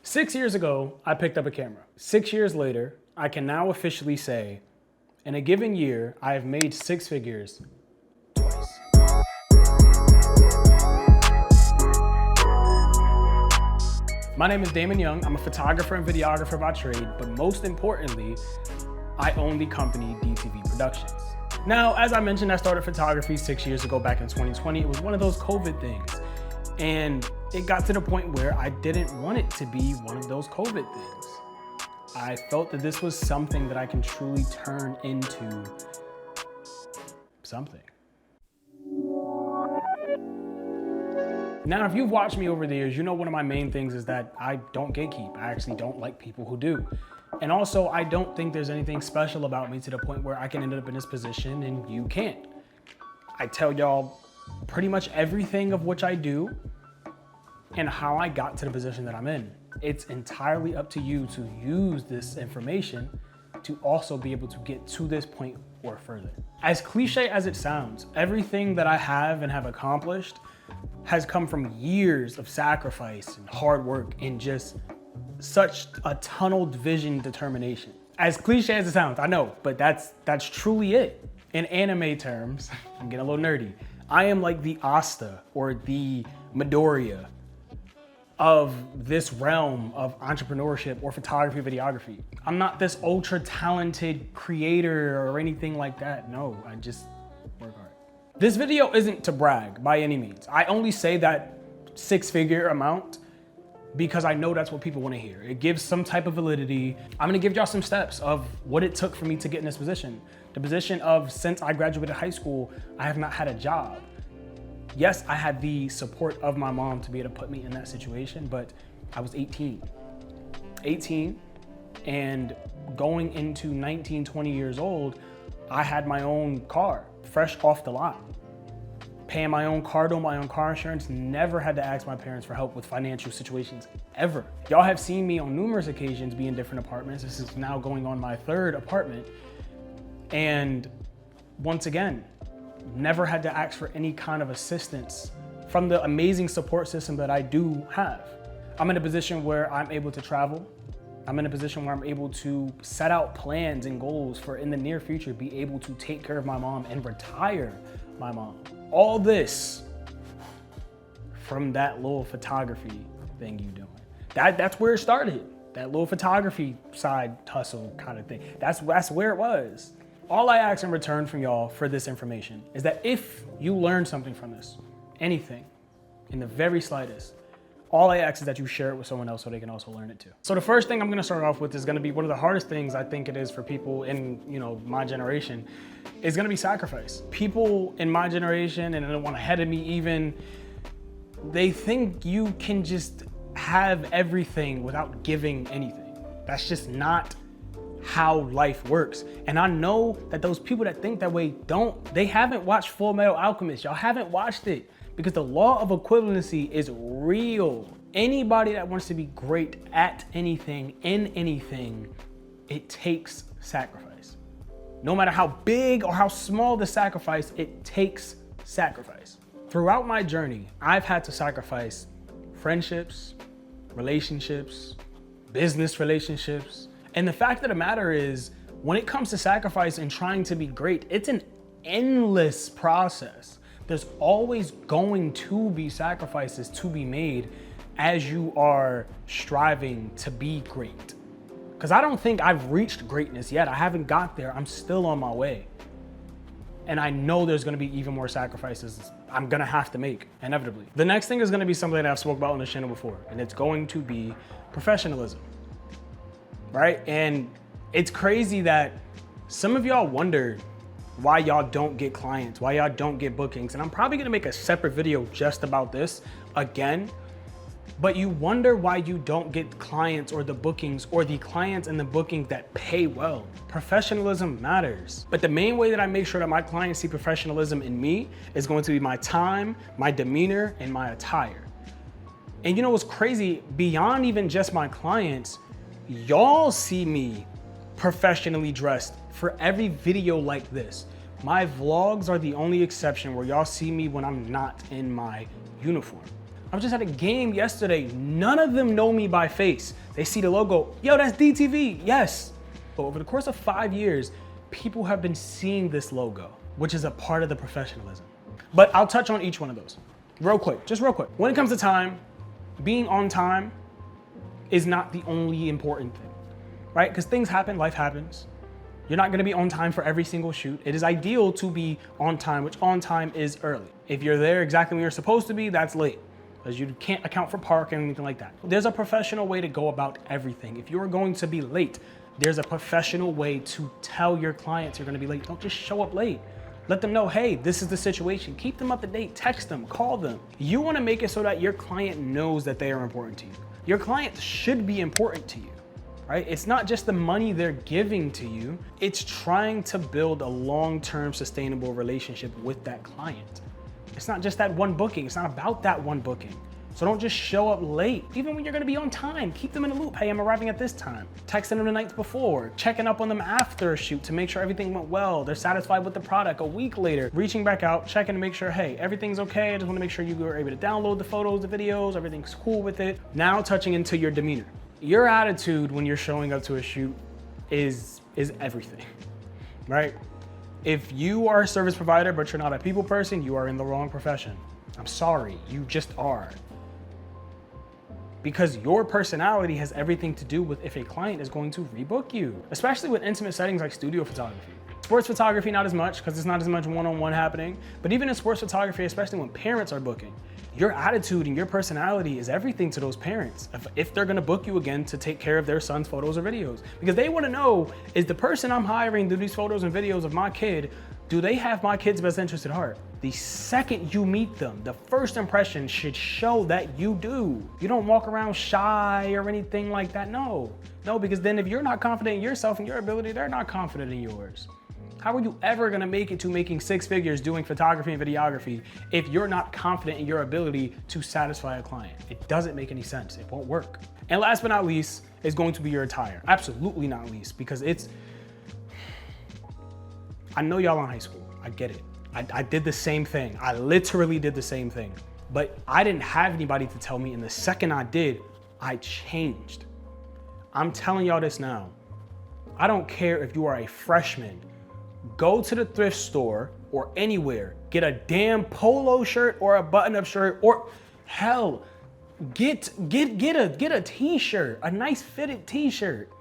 6 years ago, I picked up a camera. 6 years later, I can now officially say, in a given year, I have made six figures twice. My name is Damon Young. I'm a photographer and videographer by trade, but most importantly, I own the company DTV Productions. Now, as I mentioned, I started photography 6 years ago back in 2020. It was one of those COVID things. And it got to the point where I didn't want it to be one of those COVID things. I felt that this was something that I can truly turn into something. Now, if you've watched me over the years, you know one of my main things is that I don't gatekeep. I actually don't like people who do. And also, I don't think there's anything special about me to the point where I can end up in this position and you can't. I tell y'all pretty much everything of which I do and how I got to the position that I'm in. It's entirely up to you to use this information to also be able to get to this point or further. As cliche as it sounds, everything that I have and have accomplished has come from years of sacrifice and hard work and just such a tunneled vision determination. As cliche as it sounds, I know, but that's truly it. In anime terms, I'm getting a little nerdy, I am like the Asta or the Midoriya of this realm of entrepreneurship or photography, videography. I'm not this ultra talented creator or anything like that. No, I just work hard. This video isn't to brag by any means. I only say that six-figure amount because I know that's what people want to hear. It gives some type of validity. I'm gonna give y'all some steps of what it took for me to get in this position. The position of, since I graduated high school, I have not had a job. Yes, I had the support of my mom to be able to put me in that situation, but I was 18 and going into 19, 20 years old, I had my own car, fresh off the lot, paying my own car note, my own car insurance, never had to ask my parents for help with financial situations, ever. Y'all have seen me on numerous occasions be in different apartments. This is now going on my third apartment. And once again, never had to ask for any kind of assistance from the amazing support system that I do have. I'm in a position where I'm able to travel. I'm in a position where I'm able to set out plans and goals for in the near future, be able to take care of my mom and retire my mom. All this from that little photography thing you doing. That's where it started. That little photography side hustle kind of thing. That's where it was. All I ask in return from y'all for this information is that if you learn something from this, anything, in the very slightest, all I ask is that you share it with someone else so they can also learn it too. So the first thing I'm gonna start off with is gonna be one of the hardest things I think it is for people in my generation, is gonna be sacrifice. People in my generation and the one ahead of me even, they think you can just have everything without giving anything. That's just not how life works. And I know that those people that think that way they haven't watched Full Metal Alchemist. Y'all haven't watched it because the law of equivalency is real. Anybody that wants to be great at anything, in anything, it takes sacrifice. No matter how big or how small the sacrifice, it takes sacrifice. Throughout my journey, I've had to sacrifice friendships, relationships, business relationships. And the fact of the matter is, when it comes to sacrifice and trying to be great, it's an endless process. There's always going to be sacrifices to be made as you are striving to be great. Because I don't think I've reached greatness yet. I haven't got there. I'm still on my way. And I know there's gonna be even more sacrifices I'm gonna have to make, inevitably. The next thing is gonna be something that I've spoke about on this channel before, and it's going to be professionalism. Right? And it's crazy that some of y'all wonder why y'all don't get clients, why y'all don't get bookings. And I'm probably gonna make a separate video just about this again, but you wonder why you don't get clients or the bookings or the clients and the bookings that pay well. Professionalism matters. But the main way that I make sure that my clients see professionalism in me is going to be my time, my demeanor, and my attire. And you know what's crazy? Beyond even just my clients, y'all see me professionally dressed for every video like this. My vlogs are the only exception where y'all see me when I'm not in my uniform. I was just at a game yesterday. None of them know me by face. They see the logo. Yo, that's DTV. Yes. But over the course of 5 years, people have been seeing this logo, which is a part of the professionalism. But I'll touch on each one of those real quick, just real quick. When it comes to time, being on time is not the only important thing, right? Because things happen, life happens. You're not gonna be on time for every single shoot. It is ideal to be on time, which on time is early. If you're there exactly when you're supposed to be, that's late, because you can't account for parking or anything like that. There's a professional way to go about everything. If you're going to be late, there's a professional way to tell your clients you're gonna be late. Don't just show up late. Let them know, hey, this is the situation. Keep them up to date, text them, call them. You wanna make it so that your client knows that they are important to you. Your client should be important to you. Right? It's not just the money they're giving to you, it's trying to build a long-term sustainable relationship with that client. It's not just that one booking, it's not about that one booking. So don't just show up late. Even when you're gonna be on time, keep them in the loop. Hey, I'm arriving at this time. Texting them the night before, checking up on them after a shoot to make sure everything went well, they're satisfied with the product. A week later, reaching back out, checking to make sure, hey, everything's okay. I just wanna make sure you were able to download the photos, the videos, everything's cool with it. Now touching into your demeanor. Your attitude when you're showing up to a shoot is everything, right? If you are a service provider, but you're not a people person, you are in the wrong profession. I'm sorry, you just are. Because your personality has everything to do with if a client is going to rebook you, especially with intimate settings like studio photography. Sports photography, not as much, because it's not as much one-on-one happening, but even in sports photography, especially when parents are booking, your attitude and your personality is everything to those parents if they're gonna book you again to take care of their son's photos or videos. Because they wanna know, is the person I'm hiring to do these photos and videos of my kid, do they have my kid's best interest at heart? The second you meet them, the first impression should show that you do. You don't walk around shy or anything like that, no. No, because then if you're not confident in yourself and your ability, they're not confident in yours. How are you ever gonna make it to making 6 figures doing photography and videography if you're not confident in your ability to satisfy a client? It doesn't make any sense, it won't work. And last but not least is going to be your attire. Absolutely not least, because I know y'all in high school, I get it. I did the same thing, I literally did the same thing. But I didn't have anybody to tell me, and the second I did, I changed. I'm telling y'all this now. I don't care if you are a freshman. Go to the thrift store or anywhere, get a damn polo shirt or a button-up shirt, or hell, get a t-shirt, a nice fitted t-shirt.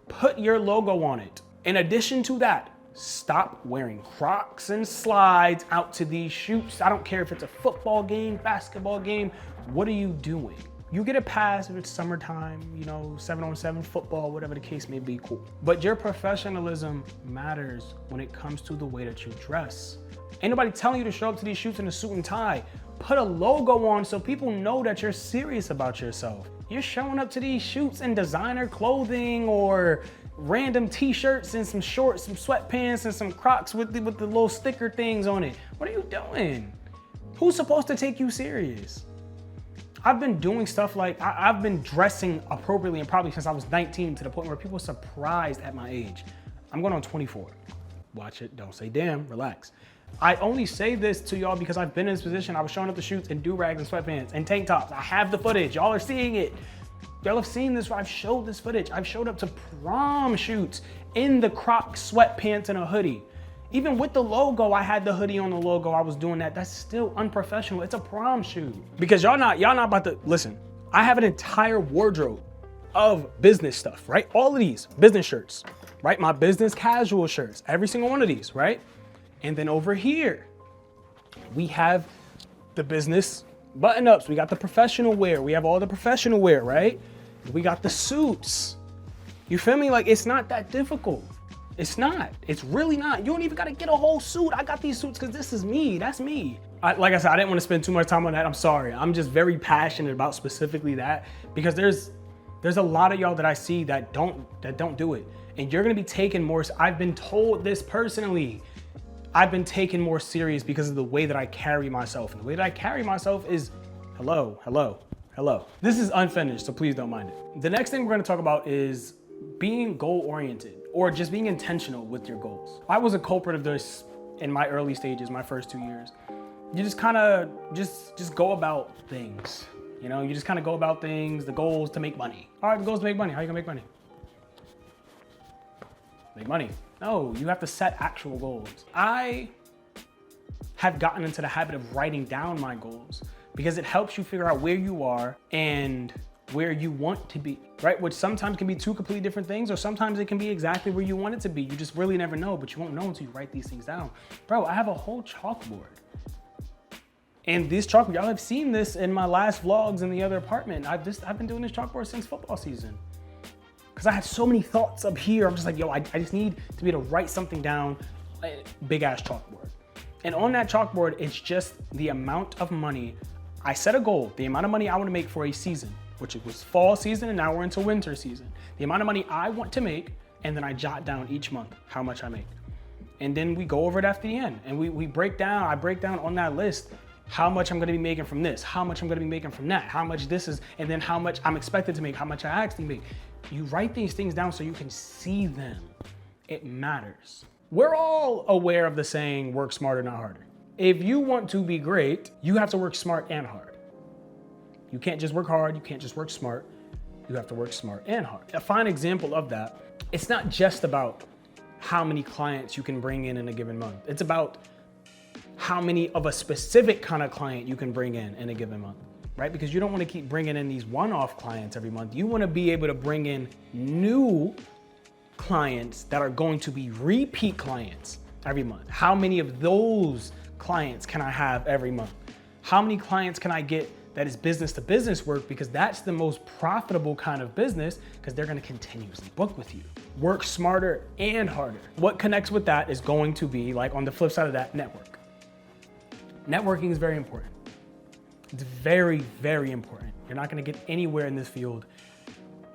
Put your logo on it. In addition to that, stop wearing Crocs and slides out to these shoots. I don't care if it's a football game, basketball game, what are you doing? You get a pass if it's summertime, 7-on-7 football, whatever the case may be, cool. But your professionalism matters when it comes to the way that you dress. Ain't nobody telling you to show up to these shoots in a suit and tie. Put a logo on so people know that you're serious about yourself. You're showing up to these shoots in designer clothing or random t-shirts and some shorts, some sweatpants and some Crocs with the little sticker things on it. What are you doing? Who's supposed to take you serious? I've been doing stuff like, I've been dressing appropriately and probably since I was 19 to the point where people are surprised at my age. I'm going on 24. Watch it, don't say damn, relax. I only say this to y'all because I've been in this position. I was showing up to shoots in do-rags and sweatpants and tank tops. I have the footage, y'all are seeing it. Y'all have seen this, I've showed this footage. I've showed up to prom shoots in the Crocs, sweatpants and a hoodie. Even with the logo, I had the hoodie on the logo, I was doing that. That's still unprofessional. It's a prom shoot. Because y'all not about to, listen, I have an entire wardrobe of business stuff, right? All of these business shirts, right? My business casual shirts, every single one of these, right? And then over here, we have the business button-ups. We got the professional wear. We have all the professional wear, right? We got the suits. You feel me? Like, it's not that difficult. It's not. It's really not. You don't even gotta get a whole suit. I got these suits because this is me. That's me. Like I said, I didn't want to spend too much time on that. I'm sorry. I'm just very passionate about specifically that because there's a lot of y'all that I see that don't do it. And you're gonna be taken more. I've been told this personally. I've been taken more serious because of the way that I carry myself. And the way that I carry myself is hello, hello, hello. This is unfinished, so please don't mind it. The next thing we're gonna talk about is being goal-oriented or just being intentional with your goals. I was a culprit of this in my early stages, my first 2 years. you just kind of just go about things. You know, you just kind of go about things. The goal is to make money. All right, the goal is to make money. How are you gonna make money? Make money. No, you have to set actual goals. I have gotten into the habit of writing down my goals because it helps you figure out where you are and where you want to be, right? Which sometimes can be two completely different things, or sometimes it can be exactly where you want it to be. You just really never know, but you won't know until you write these things down. Bro, I have a whole chalkboard. And this chalkboard, y'all have seen this in my last vlogs in the other apartment. I've been doing this chalkboard since football season. Because I had so many thoughts up here. I'm just like, yo, I just need to be able to write something down, big ass chalkboard. And on that chalkboard, it's just the amount of money. I set a goal, the amount of money I want to make for a season, which it was fall season and now we're into winter season. The amount of money I want to make, and then I jot down each month how much I make. And then we go over it after the end. And I break down on that list how much I'm gonna be making from this, how much I'm gonna be making from that, how much this is, and then how much I'm expected to make, how much I actually make. You write these things down so you can see them. It matters. We're all aware of the saying, work smarter, not harder. If you want to be great, you have to work smart and hard. You can't just work hard, you can't just work smart. You have to work smart and hard. A fine example of that, it's not just about how many clients you can bring in a given month. It's about how many of a specific kind of client you can bring in a given month, right? Because you don't want to keep bringing in these one-off clients every month. You want to be able to bring in new clients that are going to be repeat clients every month. How many of those clients can I have every month? How many clients can I get that is business to business work? Because that's the most profitable kind of business, because they're going to continuously book with you. Work smarter and harder. What connects with that is going to be, like, on the flip side of that, network. Networking is very important. It's very, very important. You're not going to get anywhere in this field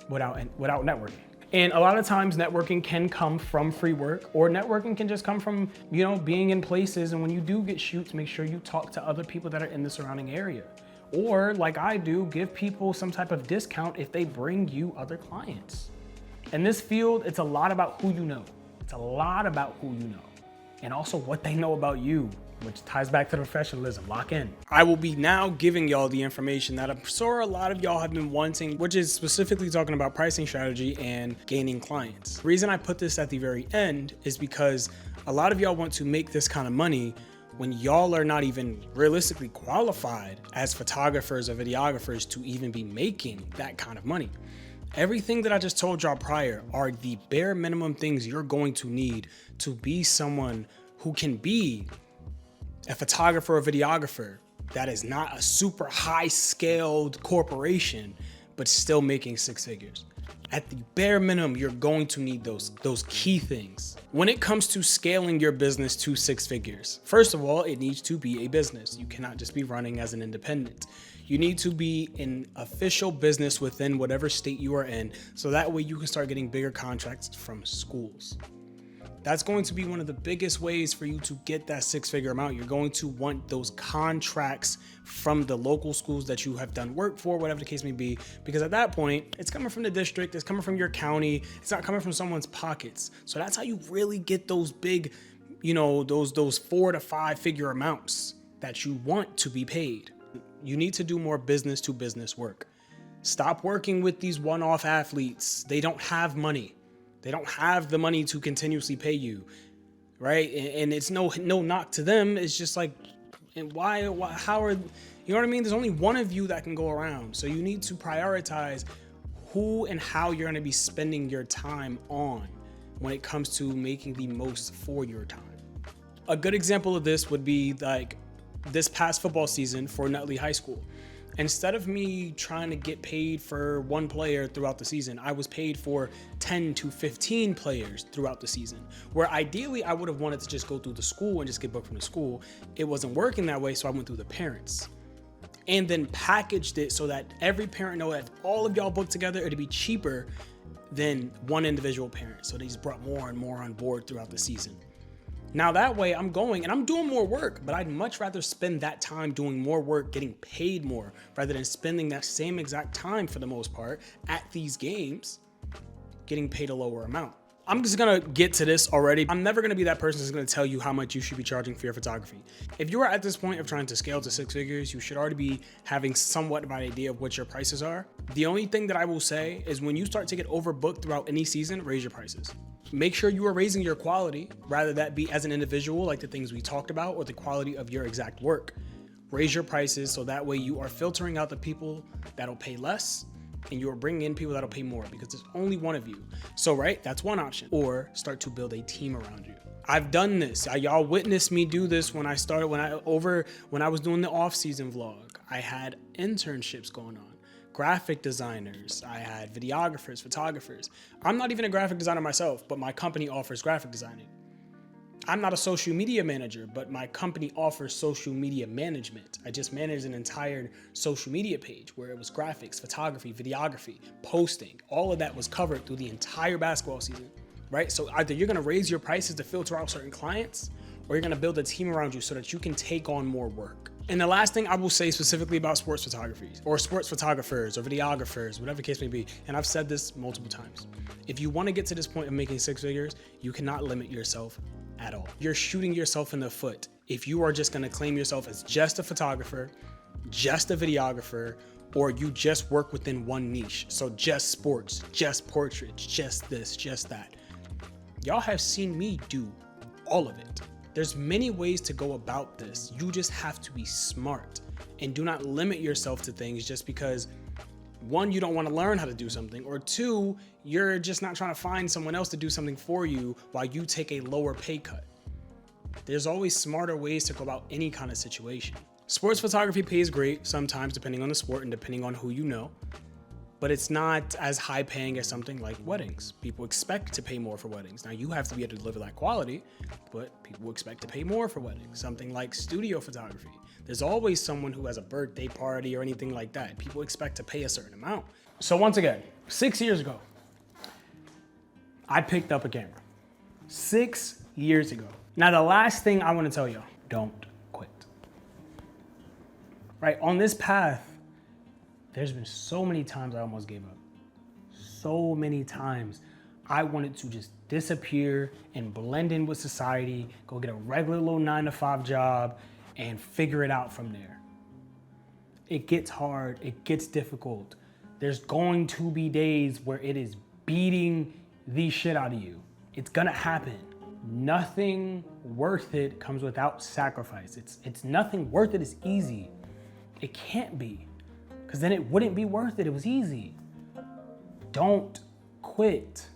without networking. And a lot of times networking can come from free work, or networking can just come from, you know, being in places. And when you do get shoots, make sure you talk to other people that are in the surrounding area. Or, like I do, give people some type of discount if they bring you other clients. In this field, it's a lot about who you know. It's a lot about who you know, and also what they know about you, which ties back to the professionalism. Lock in. I will be now giving y'all the information that I'm sure a lot of y'all have been wanting, which is specifically talking about pricing strategy and gaining clients. The reason I put this at the very end is because a lot of y'all want to make this kind of money when y'all are not even realistically qualified as photographers or videographers to even be making that kind of money. Everything that I just told y'all prior are the bare minimum things you're going to need to be someone who can be a photographer or videographer that is not a super high scaled corporation, but still making six figures. At the bare minimum, you're going to need those key things. When it comes to scaling your business to six figures, first of all, it needs to be a business. You cannot just be running as an independent. You need to be an official business within whatever state you are in, so that way you can start getting bigger contracts from schools. That's going to be one of the biggest ways for you to get that six-figure amount. You're going to want those contracts from the local schools that you have done work for, whatever the case may be, because at that point, it's coming from the district, it's coming from your county, it's not coming from someone's pockets. So that's how you really get those big, you know, those 4 to 5 figure amounts that you want to be paid. You need to do more business to business work. Stop working with these one-off athletes. They don't have money. They don't have the money to continuously pay you, right? And it's no knock to them. It's just like, and how are, you know what I mean? There's only one of you that can go around. So you need to prioritize who and how you're gonna be spending your time on when it comes to making the most for your time. A good example of this would be like this past football season for Nutley High School. Instead of me trying to get paid for one player throughout the season, I was paid for 10 to 15 players throughout the season, where ideally I would have wanted to just go through the school and just get booked from the school. It wasn't working that way, so I went through the parents and then packaged it so that every parent know that if all of y'all booked together, it'd be cheaper than one individual parent. So they just brought more and more on board throughout the season. Now that way I'm going and I'm doing more work, but I'd much rather spend that time doing more work, getting paid more, rather than spending that same exact time for the most part at these games, getting paid a lower amount. I'm just gonna get to this already. I'm never gonna be that person that's gonna tell you how much you should be charging for your photography. If you are at this point of trying to scale to 6 figures, you should already be having somewhat of an idea of what your prices are. The only thing that I will say is when you start to get overbooked throughout any season, raise your prices. Make sure you are raising your quality, rather that be as an individual, like the things we talked about, or the quality of your exact work. Raise your prices so that way you are filtering out the people that'll pay less and you're bringing in people that'll pay more, because there's only one of you. So, right, that's one option. Or start to build a team around you. I've done this. Y'all witnessed me do this when I started, when I was doing the off-season vlog. I had internships going on, graphic designers, I had videographers, photographers. I'm not even a graphic designer myself, but my company offers graphic designing. I'm not a social media manager, but my company offers social media management. I just managed an entire social media page where it was graphics, photography, videography, posting. All of that was covered through the entire basketball season, right? So either you're gonna raise your prices to filter out certain clients, or you're gonna build a team around you so that you can take on more work. And the last thing I will say specifically about sports photography, or sports photographers, or videographers, whatever the case may be, and I've said this multiple times, if you wanna get to this point of making 6 figures, you cannot limit yourself at all. You're shooting yourself in the foot if you are just gonna claim yourself as just a photographer, just a videographer, or you just work within one niche. So just sports, just portraits, just this, just that. Y'all have seen me do all of it. There's many ways to go about this. You just have to be smart and do not limit yourself to things just because one, you don't want to learn how to do something, or two, you're just not trying to find someone else to do something for you while you take a lower pay cut. There's always smarter ways to go about any kind of situation. Sports photography pays great sometimes depending on the sport and depending on who you know, but it's not as high paying as something like weddings. People expect to pay more for weddings. Now you have to be able to deliver that quality, but people expect to pay more for weddings. Something like studio photography. There's always someone who has a birthday party or anything like that. People expect to pay a certain amount. So once again, 6 years ago, I picked up a camera. 6 years ago. Now the last thing I want to tell y'all, don't quit. Right, on this path, there's been so many times I almost gave up. So many times I wanted to just disappear and blend in with society, go get a regular little 9-to-5 job and figure it out from there. It gets hard, it gets difficult. There's going to be days where it is beating the shit out of you. It's gonna happen. Nothing worth it comes without sacrifice. It's nothing worth it is easy. It can't be, because then it wouldn't be worth it. It was easy. Don't quit.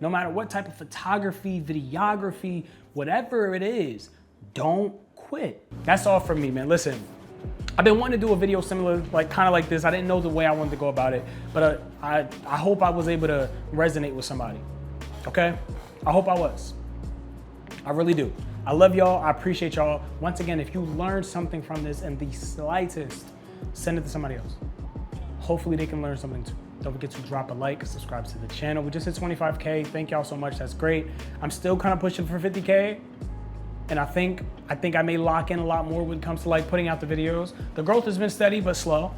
No matter what type of photography, videography, whatever it is, don't quit. That's all from me, man. Listen, I've been wanting to do a video similar, kind of like this. I didn't know the way I wanted to go about it, but I hope I was able to resonate with somebody, okay? I hope I was. I really do. I love y'all. I appreciate y'all. Once again, if you learned something from this in the slightest, send it to somebody else. Hopefully they can learn something too. Don't forget to drop a like, subscribe to the channel. We just hit 25K. Thank y'all so much. That's great. I'm still kind of pushing for 50K. And I think I may lock in a lot more when it comes to putting out the videos. The growth has been steady but slow.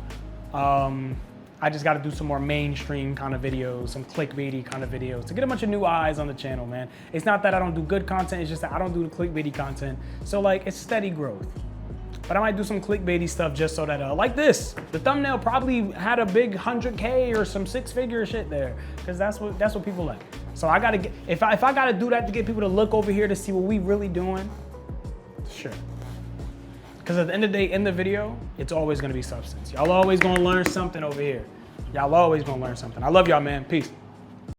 I just got to do some more mainstream kind of videos, some clickbaity kind of videos to get a bunch of new eyes on the channel, man. It's not that I don't do good content, it's just that I don't do the clickbaity content. So it's steady growth. But I might do some clickbaity stuff just so that, like this, the thumbnail probably had a big 100K or some 6-figure shit there, because that's what people like. So I gotta get, if I gotta do that to get people to look over here to see what we really doing, sure. Because at the end of the day, in the video, it's always gonna be substance. Y'all always gonna learn something over here. Y'all always gonna learn something. I love y'all, man. Peace.